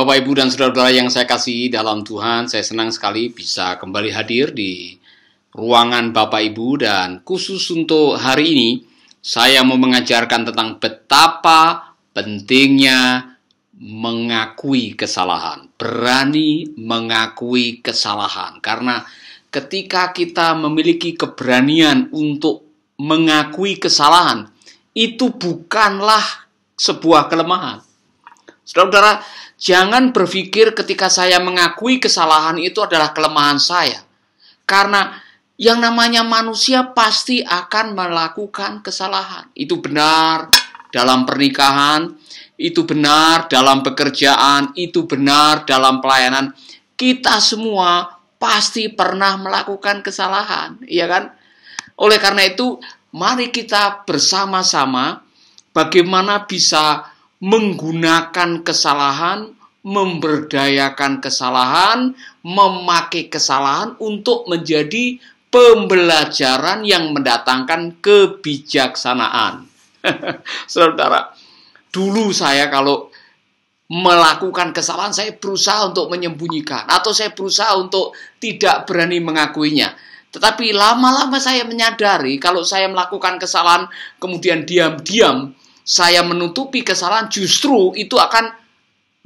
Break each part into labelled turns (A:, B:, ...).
A: Bapak, Ibu, dan saudara-saudara yang saya kasihi dalam Tuhan, saya senang sekali bisa kembali hadir di ruangan Bapak, Ibu, dan khusus untuk hari ini, saya mau mengajarkan tentang betapa pentingnya mengakui kesalahan, berani mengakui kesalahan. Karena ketika kita memiliki keberanian untuk mengakui kesalahan, itu bukanlah sebuah kelemahan. Saudara-saudara, jangan berpikir ketika saya mengakui kesalahan itu adalah kelemahan saya. Karena yang namanya manusia pasti akan melakukan kesalahan. Itu benar dalam pernikahan, itu benar dalam pekerjaan, itu benar dalam pelayanan. Kita semua pasti pernah melakukan kesalahan, iya kan? Oleh karena itu, mari kita bersama-sama bagaimana bisa menggunakan kesalahan, memberdayakan kesalahan, memakai kesalahan untuk menjadi pembelajaran yang mendatangkan kebijaksanaan. Saudara, dulu saya kalau melakukan kesalahan, saya berusaha untuk menyembunyikan, atau saya berusaha untuk tidak berani mengakuinya. Tetapi lama-lama saya menyadari kalau saya melakukan kesalahan, kemudian diam-diam saya menutupi kesalahan, justru itu akan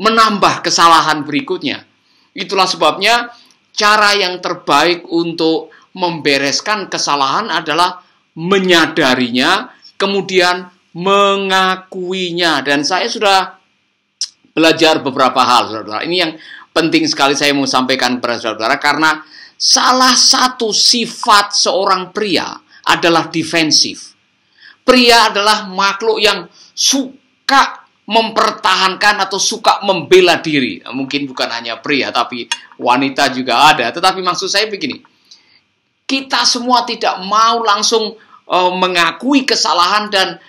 A: menambah kesalahan berikutnya. Itulah sebabnya cara yang terbaik untuk membereskan kesalahan adalah menyadarinya, kemudian mengakuinya. Dan saya sudah belajar beberapa hal, saudara. Ini yang penting sekali saya mau sampaikan kepada saudara, karena salah satu sifat seorang pria adalah defensif. Pria adalah makhluk yang suka mempertahankan atau suka membela diri. Mungkin bukan hanya pria, tapi wanita juga ada. Tetapi maksud saya begini, kita semua tidak mau langsung mengakui kesalahan dan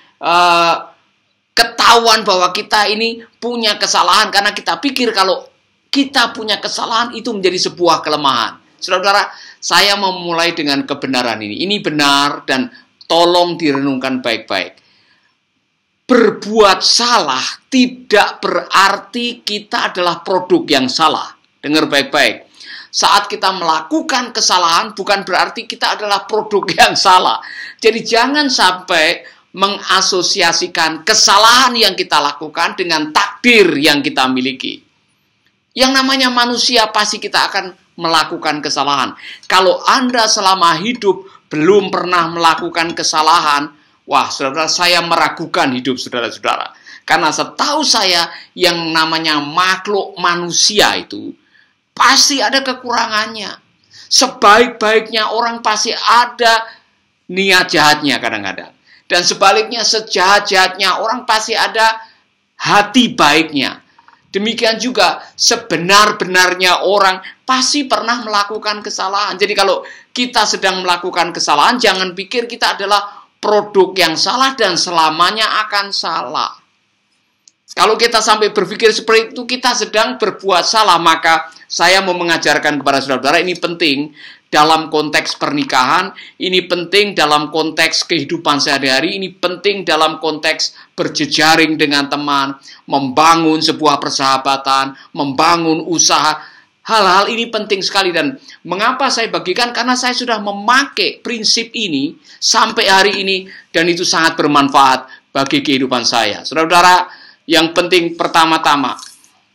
A: ketahuan bahwa kita ini punya kesalahan, karena kita pikir kalau kita punya kesalahan itu menjadi sebuah kelemahan. Saudara-saudara, saya memulai dengan kebenaran ini. Ini benar dan tolong direnungkan baik-baik. Berbuat salah tidak berarti kita adalah produk yang salah. Dengar baik-baik. Saat kita melakukan kesalahan bukan berarti kita adalah produk yang salah. Jadi jangan sampai mengasosiasikan kesalahan yang kita lakukan dengan takdir yang kita miliki. Yang namanya manusia pasti kita akan melakukan kesalahan. Kalau Anda selama hidup belum pernah melakukan kesalahan, wah, saudara, saya meragukan hidup saudara-saudara. Karena setahu saya yang namanya makhluk manusia itu pasti ada kekurangannya. Sebaik-baiknya orang pasti ada niat jahatnya kadang-kadang. Dan sebaliknya sejahat-jahatnya orang pasti ada hati baiknya. Demikian juga sebenar-benarnya orang pasti pernah melakukan kesalahan. Jadi kalau kita sedang melakukan kesalahan, jangan pikir kita adalah produk yang salah dan selamanya akan salah. Kalau kita sampai berpikir seperti itu, kita sedang berbuat salah. Maka saya mau mengajarkan kepada saudara-saudara, ini penting dalam konteks pernikahan, ini penting dalam konteks kehidupan sehari-hari, ini penting dalam konteks berjejaring dengan teman, membangun sebuah persahabatan, membangun usaha. Hal-hal ini penting sekali. Dan mengapa saya bagikan? Karena saya sudah memakai prinsip ini sampai hari ini, dan itu sangat bermanfaat bagi kehidupan saya. Saudara-saudara, yang penting pertama-tama,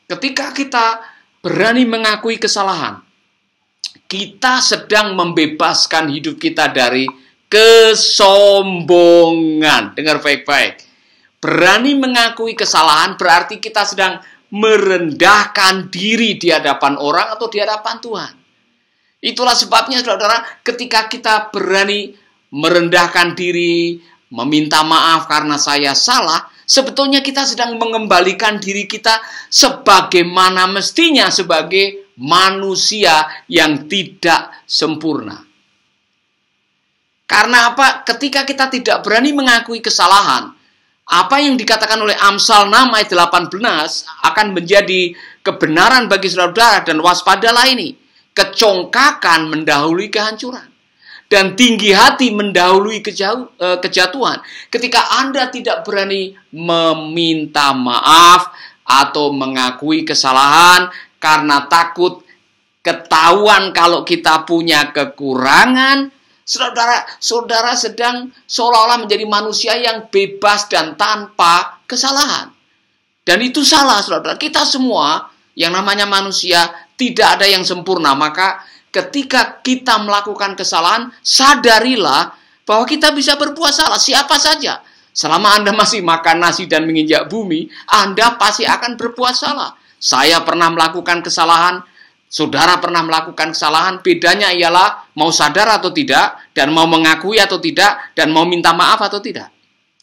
A: ketika kita berani mengakui kesalahan, kita sedang membebaskan hidup kita dari kesombongan. Dengar baik-baik. Berani mengakui kesalahan berarti kita sedang merendahkan diri di hadapan orang atau di hadapan Tuhan. Itulah sebabnya, saudara-saudara, ketika kita berani merendahkan diri, meminta maaf karena saya salah, sebetulnya kita sedang mengembalikan diri kita sebagaimana mestinya sebagai manusia yang tidak sempurna. Karena apa? Ketika kita tidak berani mengakui kesalahan, apa yang dikatakan oleh Amsal 6 ayat 18 akan menjadi kebenaran bagi saudara-saudara, dan waspadalah ini. Kecongkakan mendahului kehancuran, dan tinggi hati mendahului kejatuhan. Ketika Anda tidak berani meminta maaf, atau mengakui kesalahan karena takut ketahuan kalau kita punya kekurangan, saudara sedang seolah-olah menjadi manusia yang bebas dan tanpa kesalahan. Dan itu salah, saudara. Kita semua yang namanya manusia tidak ada yang sempurna. Maka ketika kita melakukan kesalahan, sadarilah bahwa kita bisa berbuat salah. Siapa saja. Selama Anda masih makan nasi dan menginjak bumi, Anda pasti akan berbuat salah. Saya pernah melakukan kesalahan, saudara pernah melakukan kesalahan. Bedanya ialah mau sadar atau tidak, dan mau mengakui atau tidak, dan mau minta maaf atau tidak.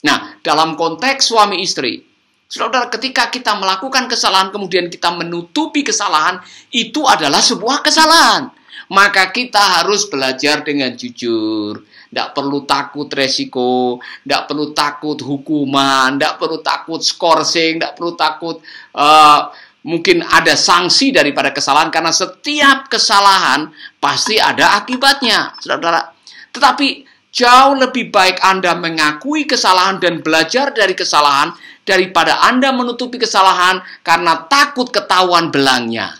A: Nah, dalam konteks suami istri, saudara, ketika kita melakukan kesalahan, kemudian kita menutupi kesalahan, itu adalah sebuah kesalahan. Maka kita harus belajar dengan jujur. Tidak perlu takut resiko, tidak perlu takut hukuman, tidak perlu takut skorsing, tidak perlu takut mungkin ada sanksi daripada kesalahan. Karena setiap kesalahan pasti ada akibatnya, saudara. Tetapi jauh lebih baik Anda mengakui kesalahan dan belajar dari kesalahan daripada Anda menutupi kesalahan karena takut ketahuan belangnya.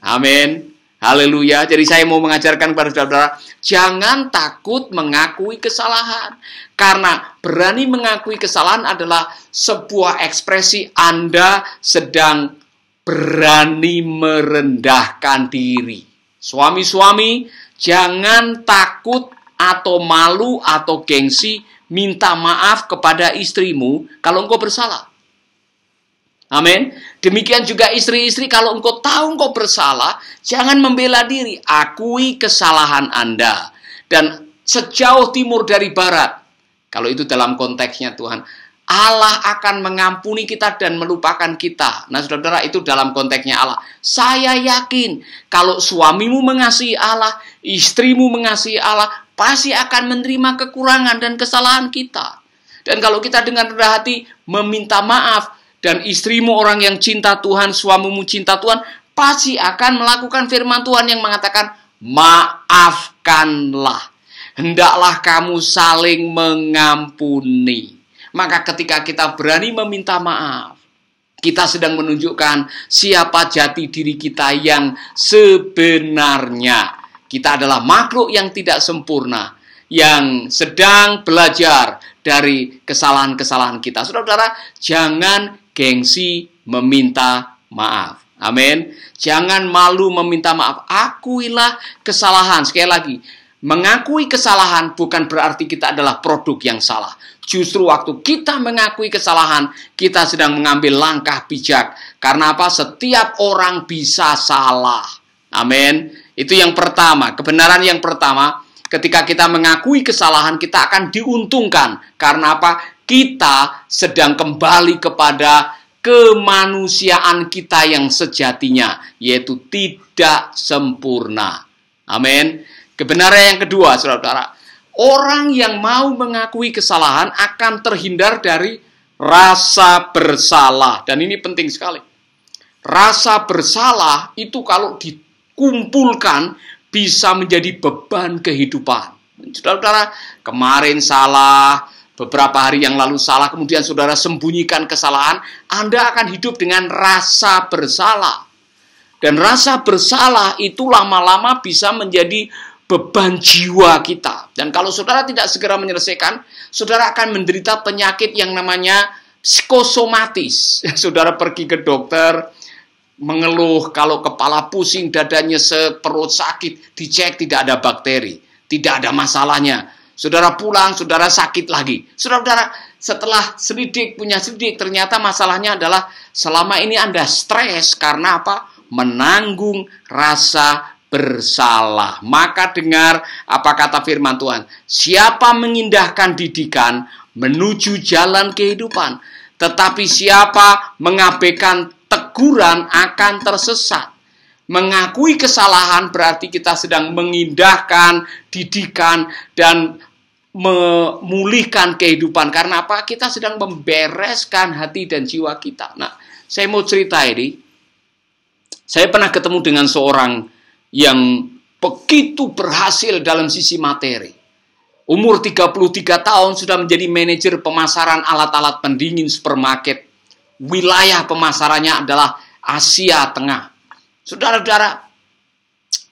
A: Amin. Haleluya. Jadi saya mau mengajarkan kepada saudara, jangan takut mengakui kesalahan. Karena berani mengakui kesalahan adalah sebuah ekspresi Anda sedang berani merendahkan diri. Suami-suami, jangan takut atau malu atau gengsi minta maaf kepada istrimu kalau engkau bersalah. Amin. Demikian juga istri-istri, kalau engkau tahu engkau bersalah, jangan membela diri. Akui kesalahan Anda. Dan sejauh timur dari barat, kalau itu dalam konteksnya Tuhan, Allah akan mengampuni kita dan melupakan kita. Nah, saudara, itu dalam konteksnya Allah. Saya yakin kalau suamimu mengasihi Allah, istrimu mengasihi Allah, pasti akan menerima kekurangan dan kesalahan kita. Dan kalau kita dengan rendah hati meminta maaf, dan istrimu orang yang cinta Tuhan, suamimu cinta Tuhan, pasti akan melakukan firman Tuhan yang mengatakan, maafkanlah. Hendaklah kamu saling mengampuni. Maka ketika kita berani meminta maaf, kita sedang menunjukkan siapa jati diri kita yang sebenarnya. Kita adalah makhluk yang tidak sempurna, yang sedang belajar dari kesalahan-kesalahan kita. Saudara-saudara, jangan gengsi meminta maaf. Amin. Jangan malu meminta maaf. Akuilah kesalahan. Sekali lagi, mengakui kesalahan bukan berarti kita adalah produk yang salah. Justru waktu kita mengakui kesalahan, kita sedang mengambil langkah bijak. Karena apa? Setiap orang bisa salah. Amin. Itu yang pertama. Kebenaran yang pertama, ketika kita mengakui kesalahan, kita akan diuntungkan. Karena apa? Kita sedang kembali kepada kemanusiaan kita yang sejatinya, yaitu tidak sempurna. Amin. Kebenaran yang kedua, saudara-saudara, orang yang mau mengakui kesalahan akan terhindar dari rasa bersalah. Dan ini penting sekali. Rasa bersalah itu kalau dikumpulkan bisa menjadi beban kehidupan. Saudara-saudara, kemarin salah, beberapa hari yang lalu salah, kemudian saudara sembunyikan kesalahan, Anda akan hidup dengan rasa bersalah. Dan rasa bersalah itu lama-lama bisa menjadi beban jiwa kita. Dan kalau saudara tidak segera menyelesaikan, saudara akan menderita penyakit yang namanya psikosomatis. Saudara pergi ke dokter, mengeluh kalau kepala pusing, dada nyesek, perut sakit, dicek tidak ada bakteri, tidak ada masalahnya. Saudara pulang, saudara sakit lagi. Saudara, setelah punya selidik, ternyata masalahnya adalah selama ini Anda stres karena apa? Menanggung rasa bersalah. Maka dengar apa kata firman Tuhan. Siapa mengindahkan didikan menuju jalan kehidupan. Tetapi siapa mengabaikan teguran akan tersesat. Mengakui kesalahan berarti kita sedang mengindahkan didikan dan memulihkan kehidupan. Karena apa? Kita sedang membereskan hati dan jiwa kita. Nah, saya mau cerita ini. Saya pernah ketemu dengan seorang yang begitu berhasil dalam sisi materi. Umur 33 tahun sudah menjadi manajer pemasaran alat-alat pendingin supermarket wilayah pemasarannya adalah Asia Tengah. Saudara-saudara,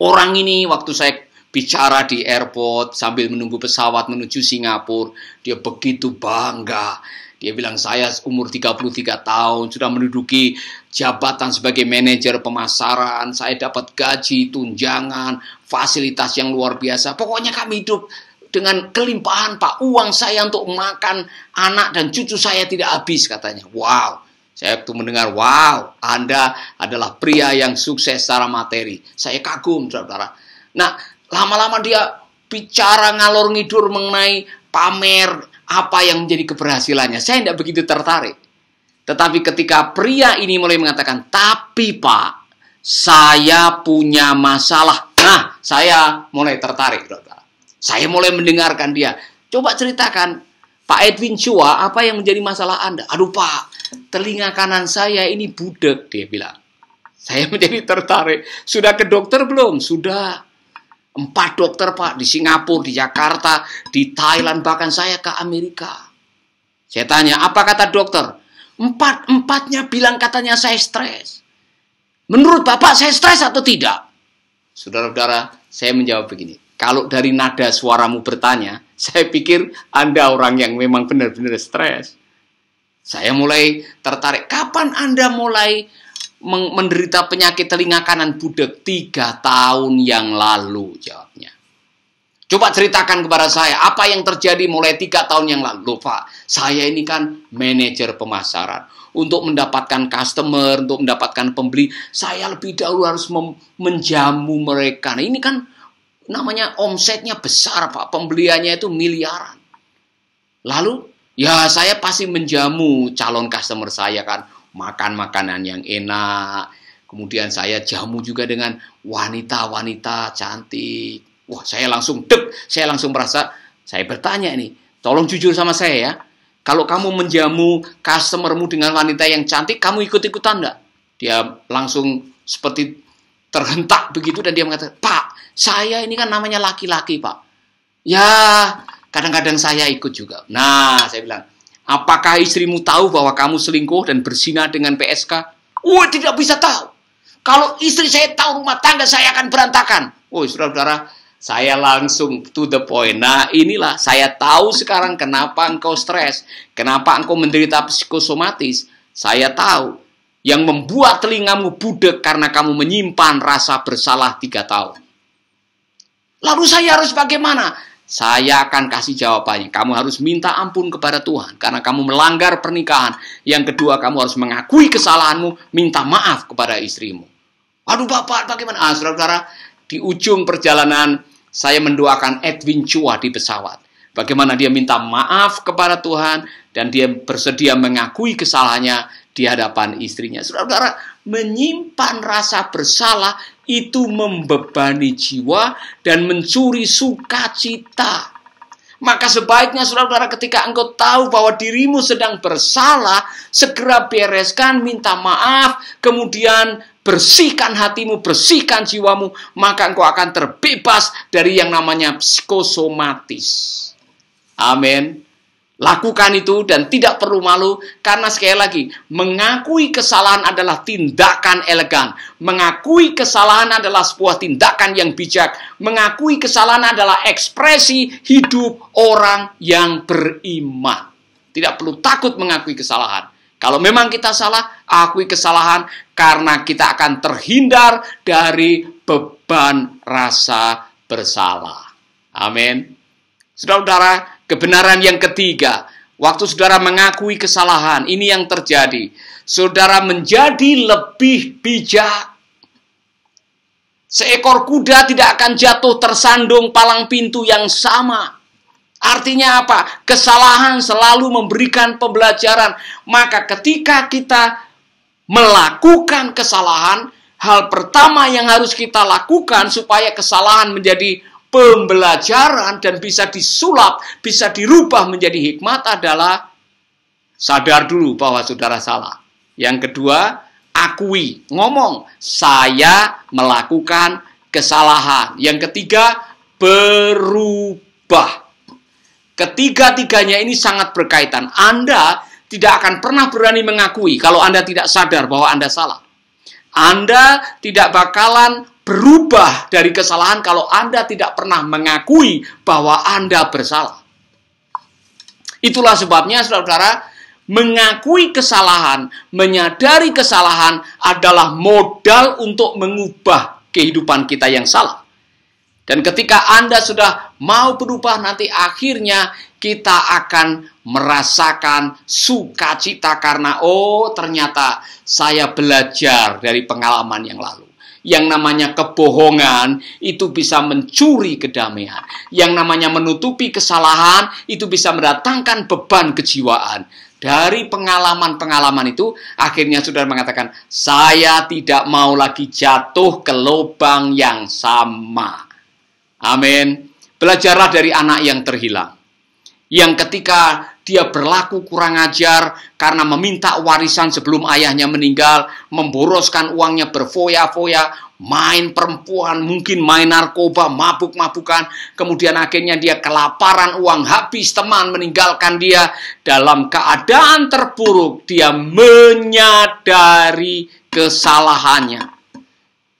A: orang ini waktu saya bicara di airport sambil menunggu pesawat menuju Singapura, dia begitu bangga. Dia bilang, saya umur 33 tahun, sudah menduduki jabatan sebagai manajer pemasaran, saya dapat gaji, tunjangan, fasilitas yang luar biasa. Pokoknya kami hidup dengan kelimpahan, Pak. Uang saya untuk makan anak dan cucu saya tidak habis, katanya. Wow. Saya waktu mendengar, wow, Anda adalah pria yang sukses secara materi. Saya kagum, saudara. Nah, lama-lama dia bicara ngalor ngidur mengenai pamer apa yang menjadi keberhasilannya. Saya tidak begitu tertarik. Tetapi ketika pria ini mulai mengatakan, tapi Pak, saya punya masalah. Nah, saya mulai tertarik, saudara. Saya mulai mendengarkan dia. Coba ceritakan, Pak Edwin Chua, apa yang menjadi masalah Anda? Aduh Pak, telinga kanan saya ini budek, dia bilang. Saya menjadi tertarik. Sudah ke dokter belum? Sudah. 4 dokter Pak, di Singapura, di Jakarta, di Thailand, bahkan saya ke Amerika. Saya tanya, apa kata dokter? 4-4-nya bilang katanya saya stres. Menurut Bapak saya stres atau tidak? Saudara-saudara, saya menjawab begini. Kalau dari nada suaramu bertanya, saya pikir Anda orang yang memang benar-benar stres. Saya mulai tertarik. Kapan Anda mulai menderita penyakit telinga kanan budek? 3 tahun yang lalu, jawabnya. Coba ceritakan kepada saya, apa yang terjadi mulai 3 tahun yang lalu? Loh Pak, saya ini kan manajer pemasaran. Untuk mendapatkan customer, untuk mendapatkan pembeli, saya lebih dahulu harus menjamu mereka. Nah, ini kan namanya omsetnya besar Pak, pembeliannya itu miliaran. Lalu, ya saya pasti menjamu calon customer saya kan, makan makanan yang enak. Kemudian saya jamu juga dengan wanita-wanita cantik. Wah, saya langsung saya langsung merasa, saya bertanya nih, tolong jujur sama saya ya. Kalau kamu menjamu customermu dengan wanita yang cantik, kamu ikut-ikutan enggak? Dia langsung seperti terhentak begitu dan dia mengatakan, Pak, saya ini kan namanya laki-laki, Pak. Ya, kadang-kadang saya ikut juga. Nah, saya bilang, apakah istrimu tahu bahwa kamu selingkuh dan berzina dengan PSK? Oh, tidak bisa tahu. Kalau istri saya tahu, rumah tangga saya akan berantakan. Oh, saudara-saudara, saya langsung to the point. Nah, inilah saya tahu sekarang kenapa engkau stres, kenapa engkau menderita psikosomatis. Saya tahu yang membuat telingamu budek karena kamu menyimpan rasa bersalah 3 tahun. Lalu saya harus bagaimana? Saya akan kasih jawabannya. Kamu harus minta ampun kepada Tuhan karena kamu melanggar pernikahan. Yang kedua, kamu harus mengakui kesalahanmu, minta maaf kepada istrimu. Aduh Bapak, bagaimana? Saudara-saudara, di ujung perjalanan saya mendoakan Edwin Chua di pesawat. Bagaimana dia minta maaf kepada Tuhan dan dia bersedia mengakui kesalahannya di hadapan istrinya. Saudara-saudara, menyimpan rasa bersalah itu membebani jiwa dan mencuri sukacita. Maka sebaiknya saudara-saudara ketika engkau tahu bahwa dirimu sedang bersalah, segera bereskan, minta maaf, kemudian bersihkan hatimu, bersihkan jiwamu, maka engkau akan terbebas dari yang namanya psikosomatis. Amin. Lakukan itu dan tidak perlu malu, karena sekali lagi, mengakui kesalahan adalah tindakan elegan. Mengakui kesalahan adalah sebuah tindakan yang bijak. Mengakui kesalahan adalah ekspresi hidup orang yang beriman. Tidak perlu takut mengakui kesalahan. Kalau memang kita salah, akui kesalahan karena kita akan terhindar dari beban rasa bersalah. Amin. Saudara-saudara, kebenaran yang ketiga, waktu saudara mengakui kesalahan, ini yang terjadi. Saudara menjadi lebih bijak. Seekor kuda tidak akan jatuh tersandung palang pintu yang sama. Artinya apa? Kesalahan selalu memberikan pembelajaran. Maka ketika kita melakukan kesalahan, hal pertama yang harus kita lakukan supaya kesalahan menjadi pembelajaran dan bisa disulap, bisa dirubah menjadi hikmat adalah sadar dulu bahwa saudara salah. Yang kedua, akui, ngomong, saya melakukan kesalahan. Yang ketiga, berubah. Ketiga-tiganya ini sangat berkaitan. Anda tidak akan pernah berani mengakui kalau Anda tidak sadar bahwa Anda salah. Anda tidak bakalan berubah dari kesalahan kalau Anda tidak pernah mengakui bahwa Anda bersalah. Itulah sebabnya, saudara-saudara, mengakui kesalahan, menyadari kesalahan adalah modal untuk mengubah kehidupan kita yang salah. Dan ketika Anda sudah mau berubah, nanti akhirnya kita akan merasakan sukacita karena ternyata saya belajar dari pengalaman yang lalu. Yang namanya kebohongan itu bisa mencuri kedamaian. Yang namanya menutupi kesalahan itu bisa mendatangkan beban kejiwaan. Dari pengalaman-pengalaman itu, akhirnya saudara mengatakan, saya tidak mau lagi jatuh ke lubang yang sama. Amin. Belajarlah dari anak yang terhilang. Yang ketika dia berlaku kurang ajar karena meminta warisan sebelum ayahnya meninggal, memboroskan uangnya berfoya-foya, main perempuan, mungkin main narkoba, mabuk-mabukan, kemudian akhirnya dia kelaparan uang, habis teman meninggalkan dia. Dalam keadaan terpuruk, dia menyadari kesalahannya.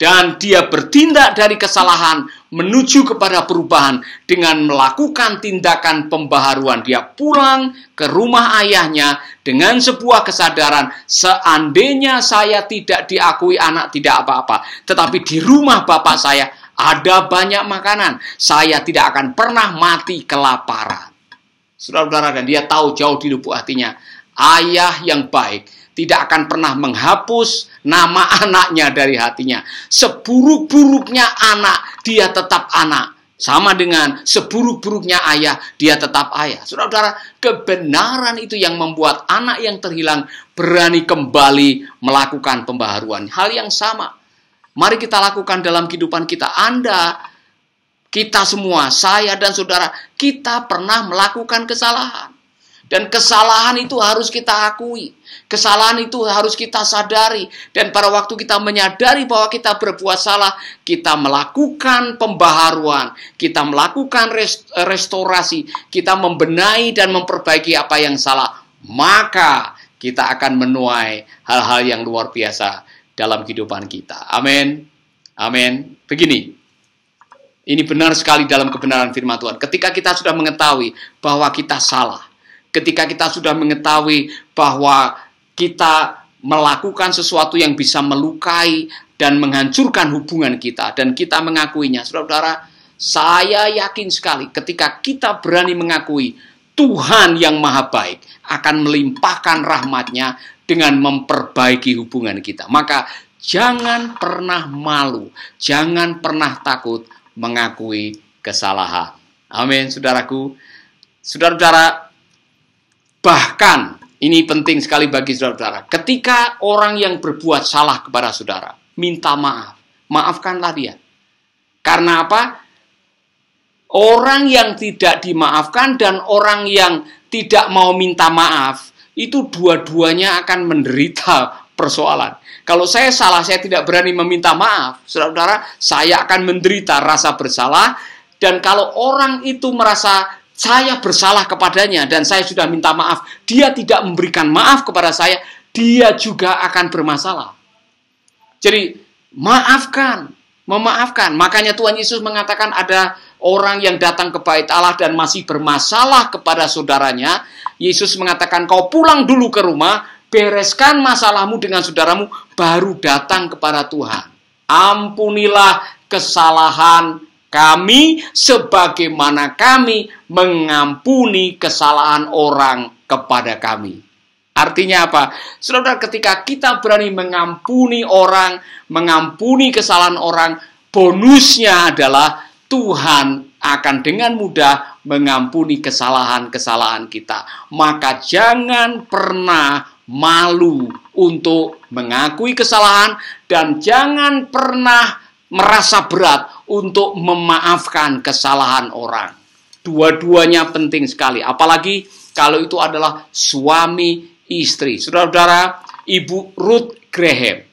A: Dan dia bertindak dari kesalahan menuju kepada perubahan dengan melakukan tindakan pembaharuan. Dia pulang ke rumah ayahnya dengan sebuah kesadaran, seandainya saya tidak diakui anak tidak apa-apa, tetapi di rumah bapak saya ada banyak makanan, saya tidak akan pernah mati kelaparan. Saudara-saudara, dan dia tahu jauh di lubuk hatinya, ayah yang baik tidak akan pernah menghapus nama anaknya dari hatinya. Seburuk-buruknya anak, dia tetap anak. Sama dengan seburuk-buruknya ayah, dia tetap ayah. Saudara-saudara, kebenaran itu yang membuat anak yang terhilang berani kembali melakukan pembaharuan. Hal yang sama, mari kita lakukan dalam kehidupan kita. Kita semua, saya dan saudara, kita pernah melakukan kesalahan. Dan kesalahan itu harus kita akui. Kesalahan itu harus kita sadari. Dan pada waktu kita menyadari bahwa kita berbuat salah, kita melakukan pembaharuan, kita melakukan restorasi, kita membenahi dan memperbaiki apa yang salah. Maka kita akan menuai hal-hal yang luar biasa dalam kehidupan kita. Amin. Amin. Begini. Ini benar sekali dalam kebenaran firman Tuhan. Ketika kita sudah mengetahui bahwa kita salah, ketika kita sudah mengetahui bahwa kita melakukan sesuatu yang bisa melukai dan menghancurkan hubungan kita, dan kita mengakuinya, saudara-saudara, saya yakin sekali ketika kita berani mengakui, Tuhan yang maha baik akan melimpahkan rahmat-Nya dengan memperbaiki hubungan kita. Maka jangan pernah malu, jangan pernah takut mengakui kesalahan. Amin, saudaraku. Saudara-saudara, bahkan, ini penting sekali bagi saudara-saudara, ketika orang yang berbuat salah kepada saudara, minta maaf, maafkanlah dia. Karena apa? Orang yang tidak dimaafkan dan orang yang tidak mau minta maaf, itu dua-duanya akan menderita persoalan. Kalau saya salah, saya tidak berani meminta maaf, saudara-saudara, saya akan menderita rasa bersalah. Dan kalau orang itu merasa saya bersalah kepadanya dan saya sudah minta maaf, dia tidak memberikan maaf kepada saya, dia juga akan bermasalah. Jadi, memaafkan. Makanya Tuhan Yesus mengatakan ada orang yang datang ke bait Allah dan masih bermasalah kepada saudaranya. Yesus mengatakan, kau pulang dulu ke rumah, bereskan masalahmu dengan saudaramu, baru datang kepada Tuhan. Ampunilah kesalahan kami sebagaimana kami mengampuni kesalahan orang kepada kami. Artinya apa? Saudara, ketika kita berani mengampuni orang, mengampuni kesalahan orang, bonusnya adalah Tuhan akan dengan mudah mengampuni kesalahan-kesalahan kita. Maka jangan pernah malu untuk mengakui kesalahan dan jangan pernah merasa berat untuk memaafkan kesalahan orang. Dua-duanya penting sekali. Apalagi kalau itu adalah suami istri. Saudara-saudara, Ibu Ruth Graham,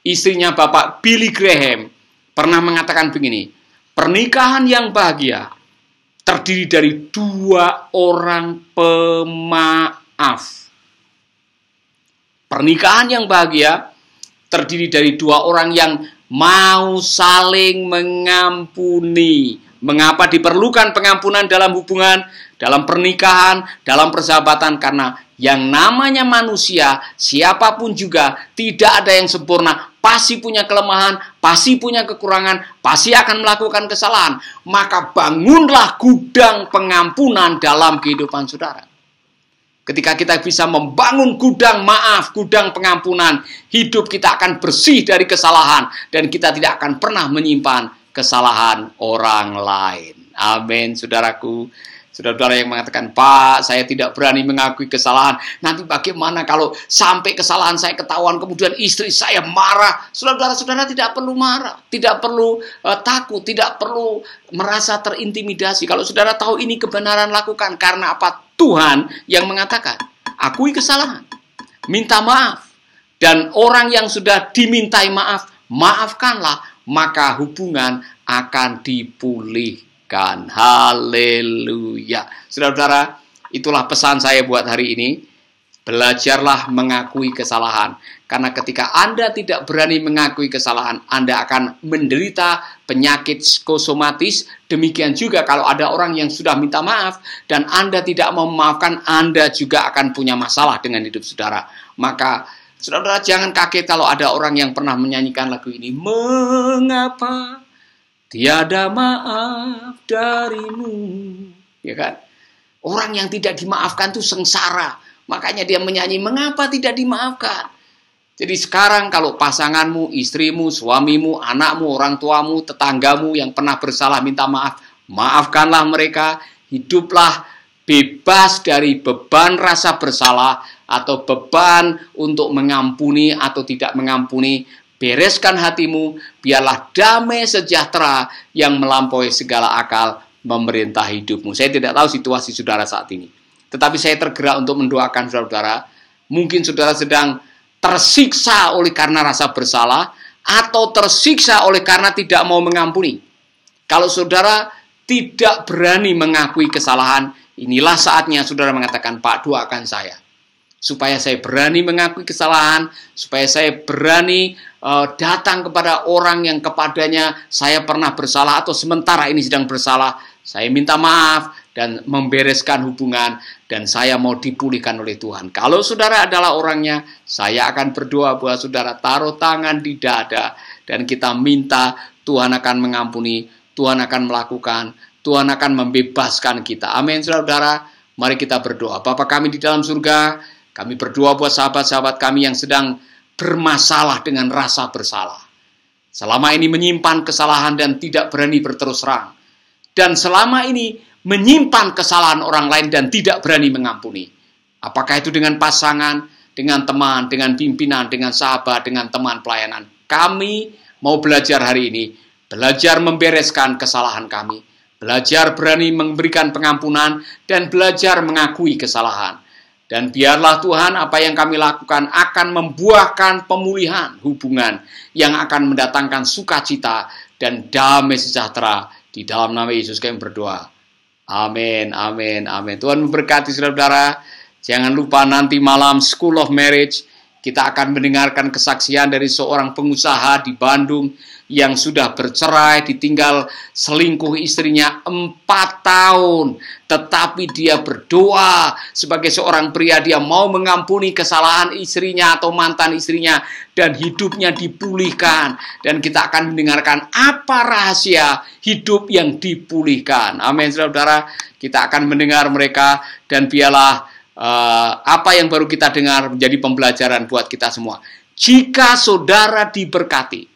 A: istrinya Bapak Billy Graham, pernah mengatakan begini, pernikahan yang bahagia terdiri dari dua orang pemaaf. Pernikahan yang bahagia terdiri dari dua orang yang mau saling mengampuni. Mengapa diperlukan pengampunan dalam hubungan, dalam pernikahan, dalam persahabatan? Karena yang namanya manusia, siapapun juga, tidak ada yang sempurna. Pasti punya kelemahan, pasti punya kekurangan, pasti akan melakukan kesalahan. Maka bangunlah gudang pengampunan dalam kehidupan saudara. Ketika kita bisa membangun gudang maaf, gudang pengampunan, hidup kita akan bersih dari kesalahan. Dan kita tidak akan pernah menyimpan kesalahan orang lain. Amin, saudaraku. Saudara-saudara yang mengatakan, Pak, saya tidak berani mengakui kesalahan. Nanti bagaimana kalau sampai kesalahan saya ketahuan, kemudian istri saya marah. Saudara-saudara tidak perlu marah, tidak perlu takut, tidak perlu merasa terintimidasi. Kalau saudara tahu ini kebenaran, lakukan. Karena apa? Tuhan yang mengatakan, akui kesalahan, minta maaf. Dan orang yang sudah dimintai maaf, maafkanlah, maka hubungan akan dipulihkan. Haleluya. Saudara-saudara, itulah pesan saya buat hari ini. Belajarlah mengakui kesalahan. Karena ketika Anda tidak berani mengakui kesalahan, Anda akan menderita penyakit psikosomatis. Demikian juga kalau ada orang yang sudah minta maaf dan Anda tidak mau memaafkan, Anda juga akan punya masalah dengan hidup saudara. Maka saudara jangan kaget kalau ada orang yang pernah menyanyikan lagu ini. Mengapa tiada maaf darimu? Ya kan? Orang yang tidak dimaafkan itu sengsara. Makanya dia menyanyi, mengapa tidak dimaafkan? Jadi sekarang kalau pasanganmu, istrimu, suamimu, anakmu, orang tuamu, tetanggamu yang pernah bersalah minta maaf, maafkanlah mereka. Hiduplah bebas dari beban rasa bersalah atau beban untuk mengampuni atau tidak mengampuni. Bereskan hatimu, biarlah damai sejahtera yang melampaui segala akal memerintah hidupmu. Saya tidak tahu situasi saudara saat ini, tetapi saya tergerak untuk mendoakan saudara. Mungkin saudara sedang tersiksa oleh karena rasa bersalah, atau tersiksa oleh karena tidak mau mengampuni. Kalau saudara tidak berani mengakui kesalahan, inilah saatnya saudara mengatakan, Pak, doakan saya. Supaya saya berani mengakui kesalahan, supaya saya berani datang kepada orang yang kepadanya saya pernah bersalah, atau sementara ini sedang bersalah. Saya minta maaf dan membereskan hubungan, dan saya mau dipulihkan oleh Tuhan. Kalau saudara adalah orangnya, saya akan berdoa buat saudara, taruh tangan di dada, dan kita minta Tuhan akan mengampuni, Tuhan akan melakukan, Tuhan akan membebaskan kita. Amin, saudara. Mari kita berdoa. Bapa kami di dalam surga, kami berdoa buat sahabat-sahabat kami yang sedang bermasalah dengan rasa bersalah. Selama ini menyimpan kesalahan dan tidak berani berterus terang. Dan selama ini menyimpan kesalahan orang lain dan tidak berani mengampuni. Apakah itu dengan pasangan, dengan teman, dengan pimpinan, dengan sahabat, dengan teman pelayanan. Kami mau belajar hari ini, belajar membereskan kesalahan kami, belajar berani memberikan pengampunan, dan belajar mengakui kesalahan. Dan biarlah Tuhan apa yang kami lakukan akan membuahkan pemulihan hubungan yang akan mendatangkan sukacita dan damai sejahtera. Di dalam nama Yesus kami berdoa. Amin, amin, amin. Tuhan memberkati saudara-saudara. Jangan lupa nanti malam School of Marriage, kita akan mendengarkan kesaksian dari seorang pengusaha di Bandung yang sudah bercerai, ditinggal selingkuh istrinya 4 tahun. Tetapi dia berdoa sebagai seorang pria, dia mau mengampuni kesalahan istrinya atau mantan istrinya, dan hidupnya dipulihkan. Dan kita akan mendengarkan apa rahasia hidup yang dipulihkan. Amin, saudara-saudara. Kita akan mendengar mereka, dan biarlah apa yang baru kita dengar menjadi pembelajaran buat kita semua. Jika saudara diberkati,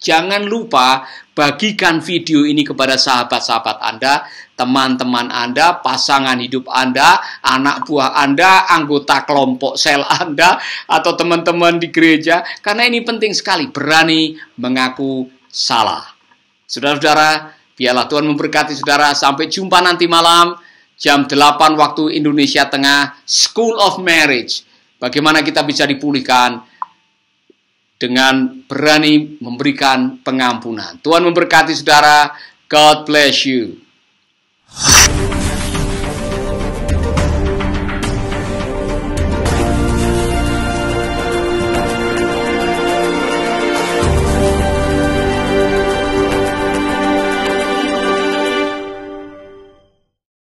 A: jangan lupa bagikan video ini kepada sahabat-sahabat Anda, teman-teman Anda, pasangan hidup Anda, anak buah Anda, anggota kelompok sel Anda, atau teman-teman di gereja. Karena ini penting sekali, berani mengaku salah. Saudara-saudara, biarlah Tuhan memberkati saudara. Sampai jumpa nanti malam, jam 8 waktu Indonesia Tengah, School of Marriage. Bagaimana kita bisa dipulihkan dengan berani memberikan pengampunan. Tuhan memberkati saudara. God bless you.